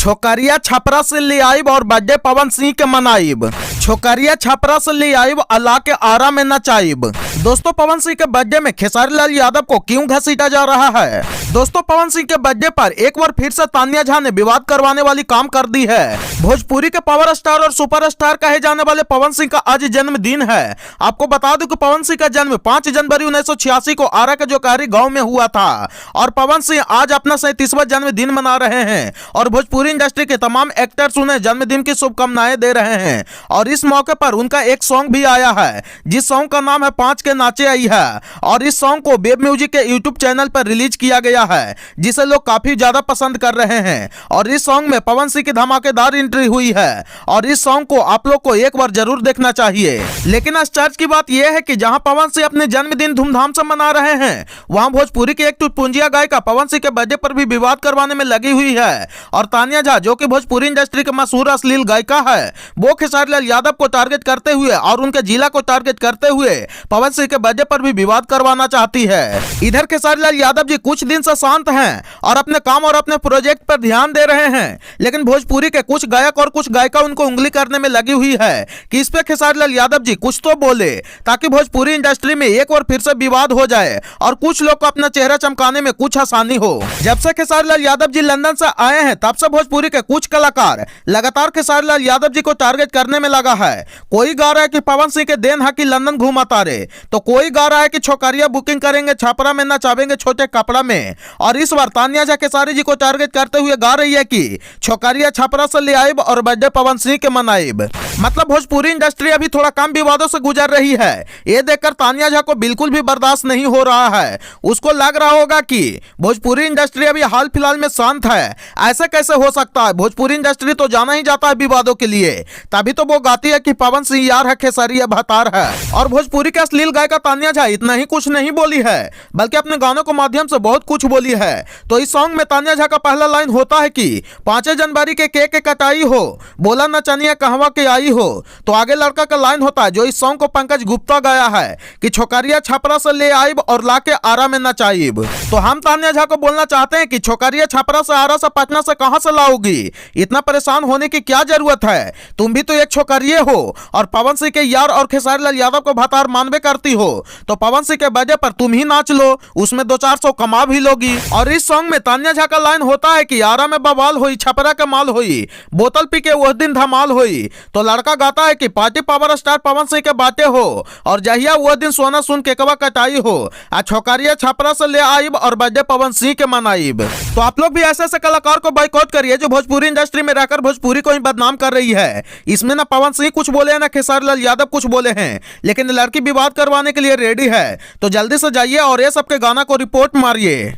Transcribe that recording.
छोकरिया छपरा से ले आइब और बर्थडे पवन सिंह के मनाइब। छोकरिया छपरा से ले आइब अल्लाह के आरा में नचाइब। दोस्तों, पवन सिंह के बर्थडे में खेसारी लाल यादव को क्यों घसीटा जा रहा है? दोस्तों, पवन सिंह के बर्थडे पर एक बार फिर से तान्या झा ने विवाद करवाने वाली काम कर दी है। भोजपुरी के पावर स्टार और सुपरस्टार कहे जाने वाले पवन सिंह का आज जन्मदिन है। आपको बता दूं कि पवन सिंह का जन्म 5 जनवरी 1986 को आरा के जोकारी गांव में हुआ था और पवन सिंह आज अपना 37वां जन्मदिन मना रहे हैं और भोजपुरी इंडस्ट्री के तमाम एक्टर्स उन्हें जन्मदिन की शुभकामनाएं दे रहे हैं। और इस मौके पर उनका एक सॉन्ग भी आया है जिस सॉन्ग का नाम है 5 के नाचे आई है और इस सॉन्ग को वेब म्यूजिक के यूट्यूब चैनल पर रिलीज किया गया है जिसे लोग काफी ज्यादा पसंद कर रहे हैं। और इस सॉन्ग में पवन सिंह की धमाकेदार एंट्री हुई है और इस सॉन्ग को आप लोग को एक बार जरूर देखना चाहिए। लेकिन आश्चर्य की बात यह है कि जहां पवन सिंह अपने जन्मदिन धूमधाम से मना रहे हैं वहां भोजपुरी की एक टुटपुंजिया गायिका पवन सिंह के बर्थडे पर भी विवाद करवाने में लगी हुई है। और तान्या झा जो कि भोजपुरी इंडस्ट्री के मशहूर अश्लील गायिका है वो खेसारी लाल यादव को टारगेट करते हुए और उनके जिला को टारगेट करते हुए पवन सिंह के बर्थडे पर भी विवाद करवाना चाहती है। इधर खेसारी लाल यादव जी कुछ दिन से शांत हैं और अपने काम और अपने प्रोजेक्ट पर ध्यान दे रहे हैं, लेकिन भोजपुरी के कुछ गायक और कुछ गायिका उनको उंगली करने में लगी हुई है कि इस पे खेसारी लाल यादव जी कुछ तो बोले ताकि भोजपुरी इंडस्ट्री में एक और फिर से विवाद हो जाए और कुछ लोग को अपना चेहरा चमकाने में कुछ आसानी हो। जब से खेसारी लाल यादव जी लंदन से आए हैं तब से भोजपुरी के कुछ कलाकार लगातार खेसारी लाल यादव जी को टारगेट करने में लगा है। कोई गा रहा है कि पवन सिंह के देन है कि लंदन घूमा तारे, तो कोई गा रहा है कि छोकरिया बुकिंग करेंगे छपरा में नचावेंगे छोटे कपड़ा में। और इस बार तान्या झा खेसारी जी को टारगेट करते हुए गा रही है कि छोकरिया छपरा से ले आइब और बर्थडे पवन सिंह के मनाइब। मतलब भोजपुरी इंडस्ट्री अभी थोड़ा कम विवादों से गुजर रही है। ये देखकर तान्या झा को बिल्कुल भी बर्दाश्त नहीं हो रहा है। उसको लग रहा होगा कि भोजपुरी इंडस्ट्री अभी हाल फिलहाल में शांत है, ऐसे कैसे हो सकता है? भोजपुरी इंडस्ट्री तो जाना ही जाता है विवादों के लिए, तभी तो वो गाती है कि पवन सिंह यार है खेसारिया भतार है। और भोजपुरी के अश्लील गायिका तान्या झा इतना ही कुछ नहीं बोली है बल्कि अपने गानों के माध्यम से बहुत कुछ बोली है। तो इस सॉन्ग में तान्या झा का पहला लाइन होता है कि 5 जनवरी के केक कटाई हो, बोला नचनिया कहवा के आई हो। तो आगे लड़का का लाइन होता है जो इस सॉन्ग को पंकज गुप्ता गाया है कि छोकरिया छपरा से ले आइब और लाके आरा में नचाइब। तो हम तान्या झा को बोलना चाहते हैं कि छोकरिया छपरा से आरा से पटना से कहां से लाओगी? इतना परेशान होने की क्या जरूरत है? तुम भी तो एक छोकरिये हो और पवन सिंह के यार और खेसारी लाल यादव को भतार मानवे करती हो, तो पवन सिंह के बर्थडे पर तुम ही नाच लो, उसमें 200-400 कमा भी लोगी। और इस सॉन्ग में तान्या झा का लाइन होता है कि आरा में बवाल हुई छपरा के माल हुई, बोतल पी के उस दिन धमाल हुई। तो लड़का गाता है कि party power star Pawan Singh के बाटे हो और जहिया वो दिन सोना सुन के कवा कटाई हो, आ छोकरिया छपरा से ले आइब और बर्थडे पवन सिंह के मनाइब। तो आप लोग भी ऐसे ऐसे कलाकार को बाइकआउट करिए जो भोजपुरी इंडस्ट्री में रहकर भोजपुरी को ही बदनाम कर रही है। इसमें ना पवन सिंह कुछ बोले ना खेसारी लाल यादव कुछ बोले हैं, लेकिन लड़की विवाद करवाने के लिए रेडी है। तो जल्दी से जाइए और ये सबके गाना को रिपोर्ट मारिए।